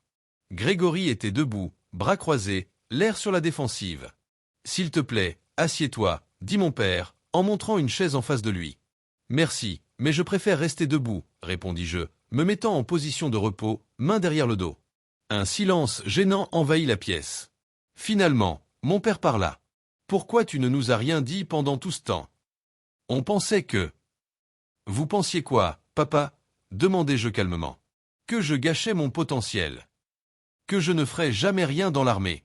Grégory était debout, bras croisés, l'air sur la défensive. « S'il te plaît, assieds-toi », dit mon père, en montrant une chaise en face de lui. « Merci, mais je préfère rester debout », répondis-je, me mettant en position de repos, main derrière le dos. Un silence gênant envahit la pièce. Finalement, mon père parla. « Pourquoi tu ne nous as rien dit pendant tout ce temps ? On pensait que… » « Vous pensiez quoi, papa ? Demandai-je calmement. « Que je gâchais mon potentiel. Que je ne ferais jamais rien dans l'armée.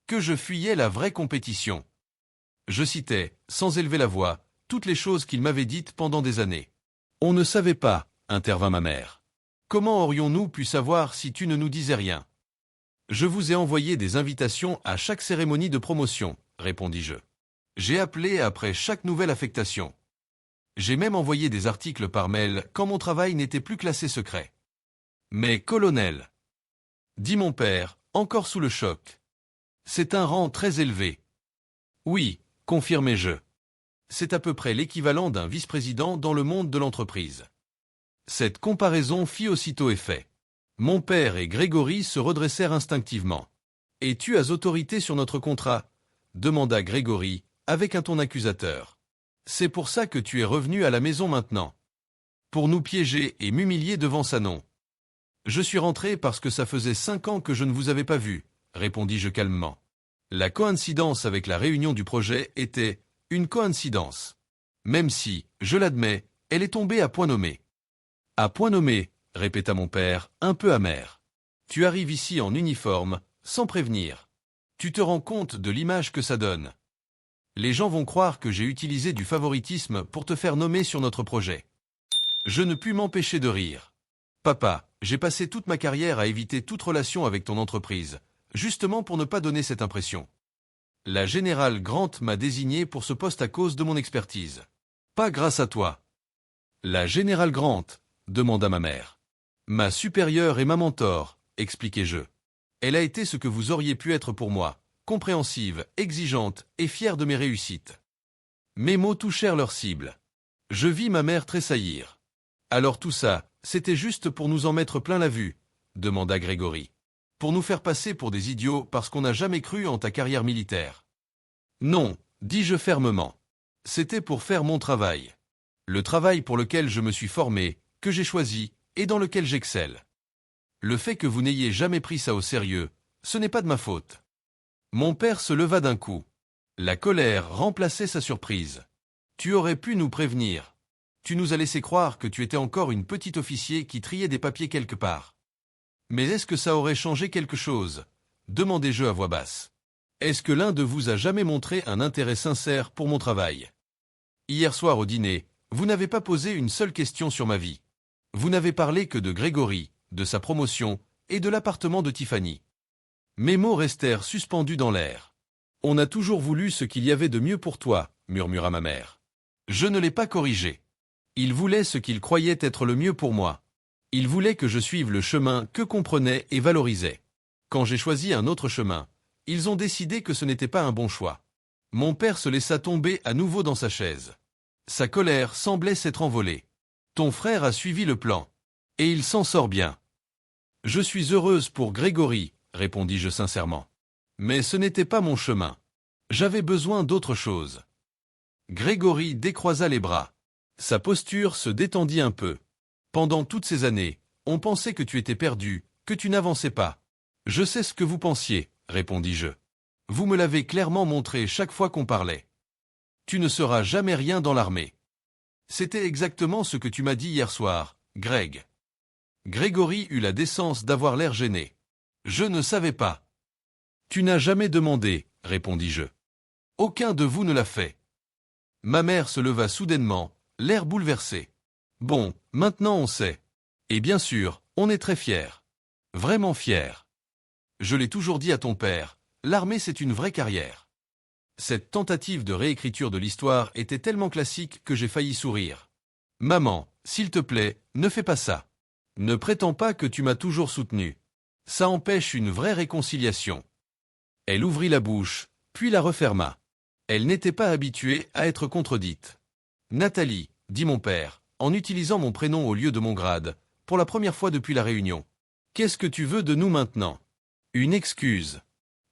Que je fuyais la vraie compétition. » Je citais, sans élever la voix, toutes les choses qu'il m'avait dites pendant des années. « On ne savait pas, » intervint ma mère. « Comment aurions-nous pu savoir si tu ne nous disais rien ? Je vous ai envoyé des invitations à chaque cérémonie de promotion, répondis-je. J'ai appelé après chaque nouvelle affectation. J'ai même envoyé des articles par mail quand mon travail n'était plus classé secret. Mais colonel, dit mon père, encore sous le choc. C'est un rang très élevé. Oui, confirmai-je. C'est à peu près l'équivalent d'un vice-président dans le monde de l'entreprise. Cette comparaison fit aussitôt effet. Mon père et Grégory se redressèrent instinctivement. « Et tu as autorité sur notre contrat ?» demanda Grégory, avec un ton accusateur. « C'est pour ça que tu es revenu à la maison maintenant. Pour nous piéger et m'humilier devant Sanon. »« Je suis rentré parce que ça faisait 5 ans que je ne vous avais pas vu, » répondis-je calmement. La coïncidence avec la réunion du projet était une coïncidence. Même si, je l'admets, elle est tombée à point nommé. « À point nommé », répéta mon père, un peu amer. « Tu arrives ici en uniforme, sans prévenir. Tu te rends compte de l'image que ça donne. Les gens vont croire que j'ai utilisé du favoritisme pour te faire nommer sur notre projet. » Je ne pus m'empêcher de rire. « Papa, j'ai passé toute ma carrière à éviter toute relation avec ton entreprise, justement pour ne pas donner cette impression. La générale Grant m'a désigné pour ce poste à cause de mon expertise. Pas grâce à toi. »« La générale Grant ?» demanda ma mère. « Ma supérieure et ma mentor, » expliquai-je. « Elle a été ce que vous auriez pu être pour moi, compréhensive, exigeante et fière de mes réussites. » Mes mots touchèrent leur cible. Je vis ma mère tressaillir. « Alors tout ça, c'était juste pour nous en mettre plein la vue ?» demanda Grégory. « Pour nous faire passer pour des idiots parce qu'on n'a jamais cru en ta carrière militaire. »« Non, dis-je fermement. C'était pour faire mon travail. Le travail pour lequel je me suis formé, que j'ai choisi, et dans lequel j'excelle. Le fait que vous n'ayez jamais pris ça au sérieux, ce n'est pas de ma faute. » Mon père se leva d'un coup. La colère remplaçait sa surprise. « Tu aurais pu nous prévenir. Tu nous as laissé croire que tu étais encore une petite officier qui triait des papiers quelque part. Mais est-ce que ça aurait changé quelque chose ? Demandai-je à voix basse. Est-ce que l'un de vous a jamais montré un intérêt sincère pour mon travail ? Hier soir au dîner, vous n'avez pas posé une seule question sur ma vie. Vous n'avez parlé que de Grégory, de sa promotion et de l'appartement de Tiffany. Mes mots restèrent suspendus dans l'air. On a toujours voulu ce qu'il y avait de mieux pour toi, murmura ma mère. Je ne l'ai pas corrigé. Il voulait ce qu'il croyait être le mieux pour moi. Il voulait que je suive le chemin que comprenait et valorisait. Quand j'ai choisi un autre chemin, ils ont décidé que ce n'était pas un bon choix. Mon père se laissa tomber à nouveau dans sa chaise. Sa colère semblait s'être envolée. Ton frère a suivi le plan. Et il s'en sort bien. Je suis heureuse pour Grégory, répondis-je sincèrement. Mais ce n'était pas mon chemin. J'avais besoin d'autre chose. Grégory décroisa les bras. Sa posture se détendit un peu. Pendant toutes ces années, on pensait que tu étais perdu, que tu n'avançais pas. Je sais ce que vous pensiez, répondis-je. Vous me l'avez clairement montré chaque fois qu'on parlait. Tu ne seras jamais rien dans l'armée. C'était exactement ce que tu m'as dit hier soir, Greg. Grégory eut la décence d'avoir l'air gêné. Je ne savais pas. Tu n'as jamais demandé, répondis-je. Aucun de vous ne l'a fait. Ma mère se leva soudainement, l'air bouleversé. Bon, maintenant on sait. Et bien sûr, on est très fiers. Vraiment fiers. Je l'ai toujours dit à ton père, l'armée c'est une vraie carrière. Cette tentative de réécriture de l'histoire était tellement classique que j'ai failli sourire. Maman, s'il te plaît, ne fais pas ça. Ne prétends pas que tu m'as toujours soutenu. Ça empêche une vraie réconciliation. Elle ouvrit la bouche, puis la referma. Elle n'était pas habituée à être contredite. Nathalie, dit mon père, en utilisant mon prénom au lieu de mon grade, pour la première fois depuis la réunion. Qu'est-ce que tu veux de nous maintenant? Une excuse.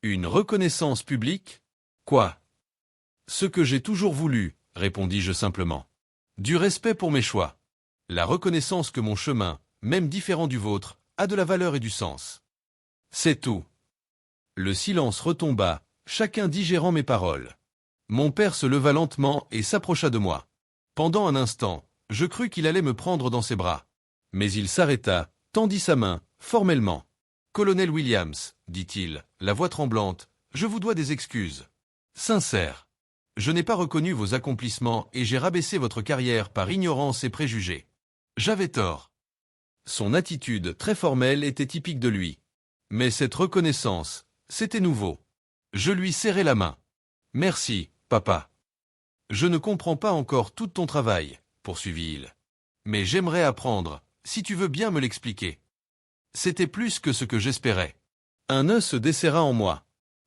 Une reconnaissance publique? Quoi? Ce que j'ai toujours voulu, répondis-je simplement. Du respect pour mes choix. La reconnaissance que mon chemin, même différent du vôtre, a de la valeur et du sens. C'est tout. Le silence retomba, chacun digérant mes paroles. Mon père se leva lentement et s'approcha de moi. Pendant un instant, je crus qu'il allait me prendre dans ses bras. Mais il s'arrêta, tendit sa main, formellement. « Colonel Williams, dit-il, la voix tremblante, je vous dois des excuses. Sincères. Je n'ai pas reconnu vos accomplissements et j'ai rabaissé votre carrière par ignorance et préjugés. J'avais tort. » Son attitude très formelle était typique de lui. Mais cette reconnaissance, c'était nouveau. Je lui serrai la main. « Merci, papa. Je ne comprends pas encore tout ton travail, poursuivit-il. Mais j'aimerais apprendre, si tu veux bien me l'expliquer. C'était plus que ce que j'espérais. Un nœud se desserra en moi.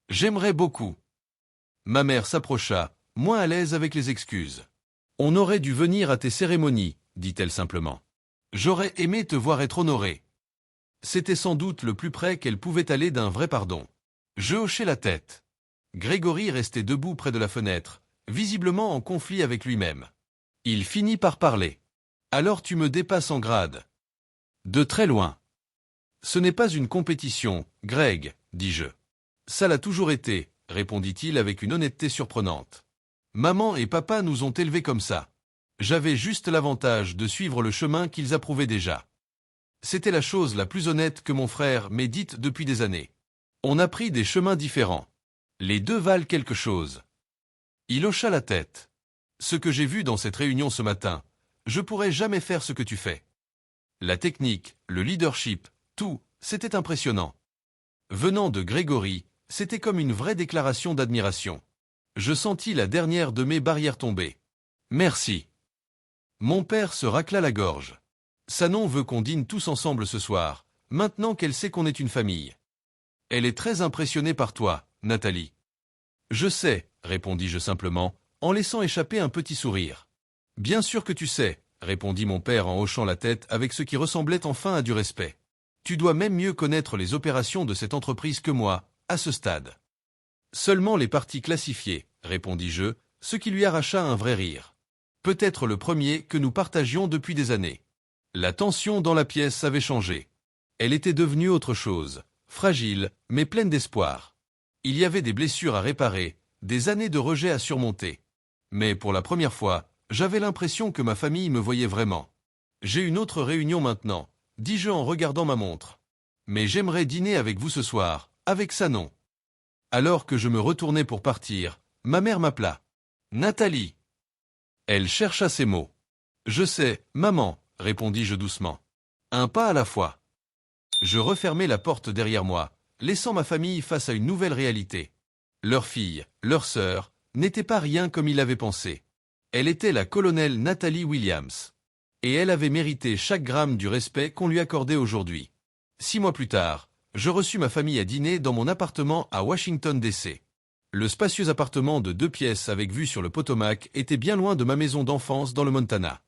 J'aimerais beaucoup. Ma mère s'approcha, moins à l'aise avec les excuses. On aurait dû venir à tes cérémonies, dit-elle simplement. J'aurais aimé te voir être honoré. C'était sans doute le plus près qu'elle pouvait aller d'un vrai pardon. Je hochai la tête. Grégory restait debout près de la fenêtre, visiblement en conflit avec lui-même. Il finit par parler. Alors tu me dépasses en grade. De très loin. Ce n'est pas une compétition, Greg, dis-je. Ça l'a toujours été, répondit-il avec une honnêteté surprenante. Maman et papa nous ont élevés comme ça. J'avais juste l'avantage de suivre le chemin qu'ils approuvaient déjà. C'était la chose la plus honnête que mon frère m'ait dite depuis des années. On a pris des chemins différents. Les deux valent quelque chose. Il hocha la tête. Ce que j'ai vu dans cette réunion ce matin, je pourrais jamais faire ce que tu fais. La technique, le leadership, tout, c'était impressionnant. Venant de Grégory, c'était comme une vraie déclaration d'admiration. Je sentis la dernière de mes barrières tomber. Merci. Mon père se racla la gorge. Sanon veut qu'on dîne tous ensemble ce soir, maintenant qu'elle sait qu'on est une famille. Elle est très impressionnée par toi, Nathalie. Je sais, répondis-je simplement, en laissant échapper un petit sourire. Bien sûr que tu sais, répondit mon père en hochant la tête avec ce qui ressemblait enfin à du respect. Tu dois même mieux connaître les opérations de cette entreprise que moi, à ce stade. Seulement les parties classifiées, répondis-je, ce qui lui arracha un vrai rire. Peut-être le premier que nous partagions depuis des années. La tension dans la pièce avait changé. Elle était devenue autre chose, fragile, mais pleine d'espoir. Il y avait des blessures à réparer, des années de rejet à surmonter. Mais pour la première fois, j'avais l'impression que ma famille me voyait vraiment. J'ai une autre réunion maintenant, dis-je en regardant ma montre. Mais j'aimerais dîner avec vous ce soir, avec Sanon. Alors que je me retournais pour partir, ma mère m'appela. Nathalie. Elle chercha ses mots. Je sais, maman, répondis-je doucement. Un pas à la fois. Je refermai la porte derrière moi, laissant ma famille face à une nouvelle réalité. Leur fille, leur sœur, n'était pas rien comme il l'avait pensé. Elle était la colonelle Nathalie Williams. Et elle avait mérité chaque gramme du respect qu'on lui accordait aujourd'hui. 6 mois plus tard, je reçus ma famille à dîner dans mon appartement à Washington, D.C. Le spacieux appartement de 2 pièces avec vue sur le Potomac était bien loin de ma maison d'enfance dans le Montana.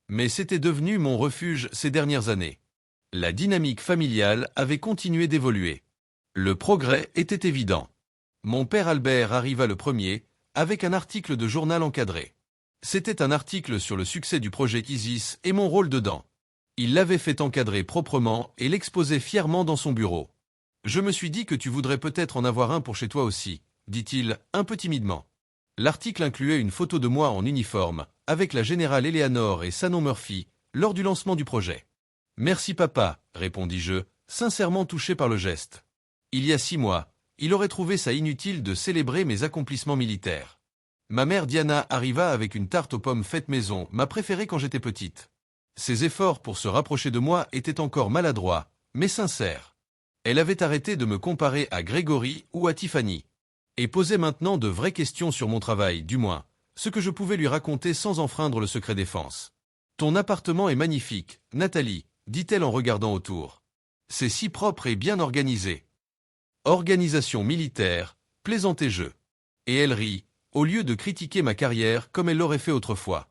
Mais c'était devenu mon refuge ces dernières années. La dynamique familiale avait continué d'évoluer. Le progrès était évident. Mon père Albert arriva le premier, avec un article de journal encadré. C'était un article sur le succès du projet Isis et mon rôle dedans. Il l'avait fait encadrer proprement et l'exposait fièrement dans son bureau. Je me suis dit que tu voudrais peut-être en avoir un pour chez toi aussi, dit-il, un peu timidement. L'article incluait une photo de moi en uniforme, avec la générale Eleanor et Shannon Murphy, lors du lancement du projet. « Merci papa, répondis-je, sincèrement touché par le geste. Il y a 6 mois, il aurait trouvé ça inutile de célébrer mes accomplissements militaires. Ma mère Diana arriva avec une tarte aux pommes faite maison, ma préférée quand j'étais petite. Ses efforts pour se rapprocher de moi étaient encore maladroits, mais sincères. Elle avait arrêté de me comparer à Grégory ou à Tiffany. Et posait maintenant de vraies questions sur mon travail, du moins, ce que je pouvais lui raconter sans enfreindre le secret défense. Ton appartement est magnifique, Nathalie, dit-elle en regardant autour. C'est si propre et bien organisé. Organisation militaire, plaisantais-je. Et elle rit, au lieu de critiquer ma carrière comme elle l'aurait fait autrefois.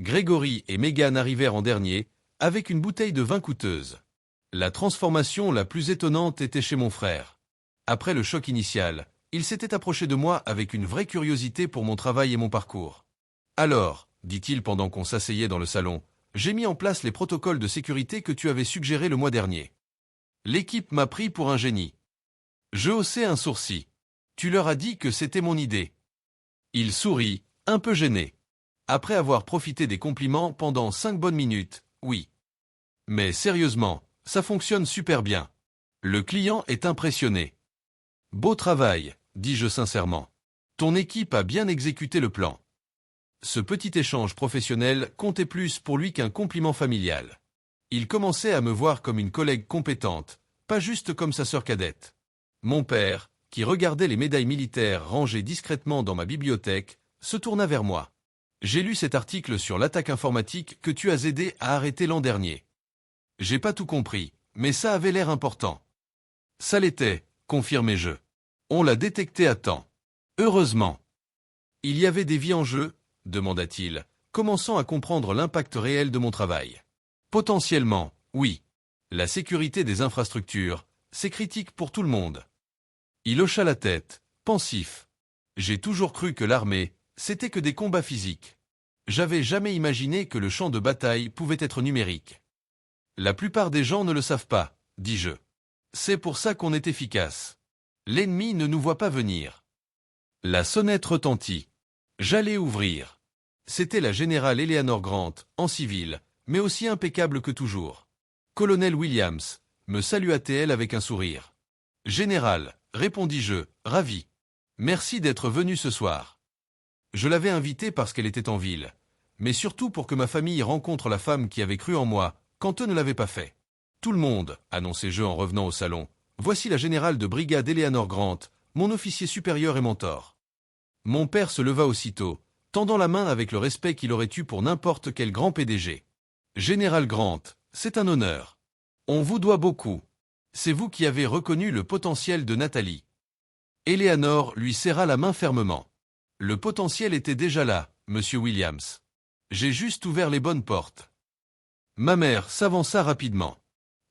Grégory et Meghan arrivèrent en dernier, avec une bouteille de vin coûteuse. La transformation la plus étonnante était chez mon frère. Après le choc initial, il s'était approché de moi avec une vraie curiosité pour mon travail et mon parcours. Alors, dit-il pendant qu'on s'asseyait dans le salon, j'ai mis en place les protocoles de sécurité que tu avais suggérés le mois dernier. L'équipe m'a pris pour un génie. Je haussai un sourcil. Tu leur as dit que c'était mon idée. Il sourit, un peu gêné. Après avoir profité des compliments pendant 5 bonnes minutes, oui. Mais sérieusement, ça fonctionne super bien. Le client est impressionné. Beau travail, dis-je sincèrement. Ton équipe a bien exécuté le plan. Ce petit échange professionnel comptait plus pour lui qu'un compliment familial. Il commençait à me voir comme une collègue compétente, pas juste comme sa sœur cadette. Mon père, qui regardait les médailles militaires rangées discrètement dans ma bibliothèque, se tourna vers moi. J'ai lu cet article sur l'attaque informatique que tu as aidé à arrêter l'an dernier. J'ai pas tout compris, mais ça avait l'air important. Ça l'était, confirmai-je. On l'a détecté à temps. Heureusement. Il y avait des vies en jeu, demanda-t-il, commençant à comprendre l'impact réel de mon travail. Potentiellement, oui. La sécurité des infrastructures, c'est critique pour tout le monde. Il hocha la tête, pensif. J'ai toujours cru que l'armée, c'était que des combats physiques. J'avais jamais imaginé que le champ de bataille pouvait être numérique. La plupart des gens ne le savent pas, dis-je. C'est pour ça qu'on est efficace. L'ennemi ne nous voit pas venir. La sonnette retentit. J'allais ouvrir. C'était la générale Eleanor Grant, en civil, mais aussi impeccable que toujours. Colonel Williams, me salua-t-elle avec un sourire. Général, répondis-je, ravi. Merci d'être venu ce soir. Je l'avais invitée parce qu'elle était en ville, mais surtout pour que ma famille rencontre la femme qui avait cru en moi, quand eux ne l'avaient pas fait. Tout le monde, annonçai-je en revenant au salon. Voici la générale de brigade Eleanor Grant, mon officier supérieur et mentor. Mon père se leva aussitôt, tendant la main avec le respect qu'il aurait eu pour n'importe quel grand PDG. Général Grant, c'est un honneur. On vous doit beaucoup. C'est vous qui avez reconnu le potentiel de Nathalie. Eleanor lui serra la main fermement. Le potentiel était déjà là, monsieur Williams. J'ai juste ouvert les bonnes portes. Ma mère s'avança rapidement.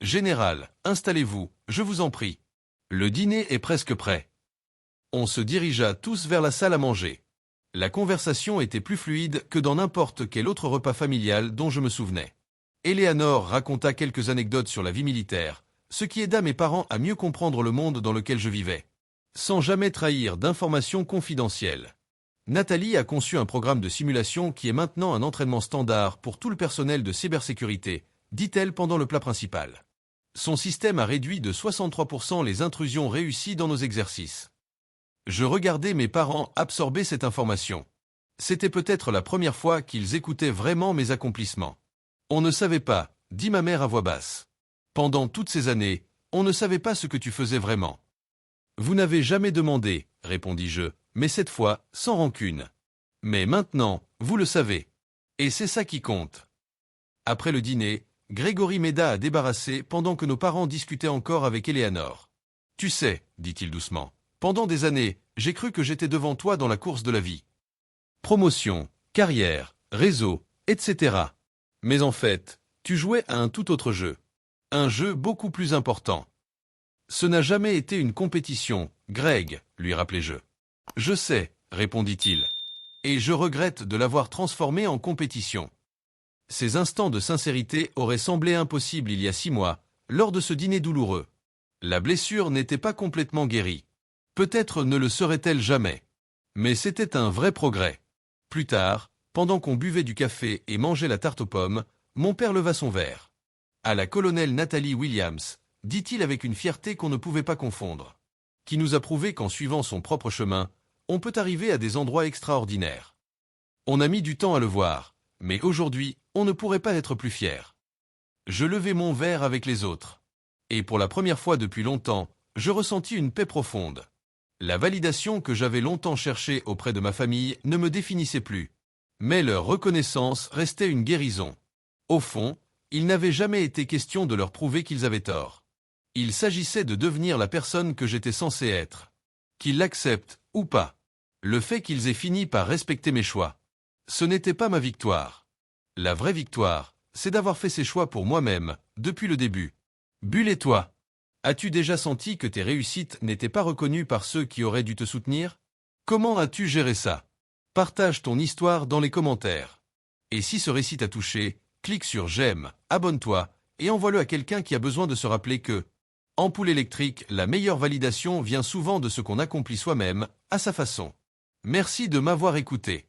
Général, installez-vous, je vous en prie. Le dîner est presque prêt. On se dirigea tous vers la salle à manger. La conversation était plus fluide que dans n'importe quel autre repas familial dont je me souvenais. Eleanor raconta quelques anecdotes sur la vie militaire, ce qui aida mes parents à mieux comprendre le monde dans lequel je vivais. Sans jamais trahir d'informations confidentielles. Nathalie a conçu un programme de simulation qui est maintenant un entraînement standard pour tout le personnel de cybersécurité, dit-elle pendant le plat principal. Son système a réduit de 63% les intrusions réussies dans nos exercices. Je regardais mes parents absorber cette information. C'était peut-être la première fois qu'ils écoutaient vraiment mes accomplissements. On ne savait pas, dit ma mère à voix basse. Pendant toutes ces années, on ne savait pas ce que tu faisais vraiment. Vous n'avez jamais demandé, répondis-je, mais cette fois, sans rancune. Mais maintenant, vous le savez. Et c'est ça qui compte. Après le dîner, Grégory m'aida à débarrasser pendant que nos parents discutaient encore avec Eleanor. Tu sais, dit-il doucement, pendant des années, j'ai cru que j'étais devant toi dans la course de la vie. Promotion, carrière, réseau, etc. Mais en fait, tu jouais à un tout autre jeu. Un jeu beaucoup plus important. Ce n'a jamais été une compétition, Greg, lui rappelai-je. Je sais, répondit-il. Et je regrette de l'avoir transformé en compétition. Ces instants de sincérité auraient semblé impossibles il y a 6 mois, lors de ce dîner douloureux. La blessure n'était pas complètement guérie. Peut-être ne le serait-elle jamais. Mais c'était un vrai progrès. Plus tard, pendant qu'on buvait du café et mangeait la tarte aux pommes, mon père leva son verre. À la colonelle Nathalie Williams, dit-il avec une fierté qu'on ne pouvait pas confondre. Qui nous a prouvé qu'en suivant son propre chemin, on peut arriver à des endroits extraordinaires. On a mis du temps à le voir, mais aujourd'hui, on ne pourrait pas être plus fier. Je levai mon verre avec les autres. Et pour la première fois depuis longtemps, je ressentis une paix profonde. La validation que j'avais longtemps cherchée auprès de ma famille ne me définissait plus. Mais leur reconnaissance restait une guérison. Au fond, il n'avait jamais été question de leur prouver qu'ils avaient tort. Il s'agissait de devenir la personne que j'étais censé être. Qu'ils l'acceptent ou pas. Le fait qu'ils aient fini par respecter mes choix. Ce n'était pas ma victoire. La vraie victoire, c'est d'avoir fait ces choix pour moi-même, depuis le début. Bulle et toi, as-tu déjà senti que tes réussites n'étaient pas reconnues par ceux qui auraient dû te soutenir? Comment as-tu géré ça? Partage ton histoire dans les commentaires. Et si ce récit t'a touché, clique sur j'aime, abonne-toi, et envoie-le à quelqu'un qui a besoin de se rappeler que, ampoule électrique, la meilleure validation vient souvent de ce qu'on accomplit soi-même, à sa façon. Merci de m'avoir écouté.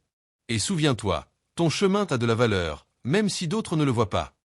Et souviens-toi, ton chemin t'a de la valeur, même si d'autres ne le voient pas.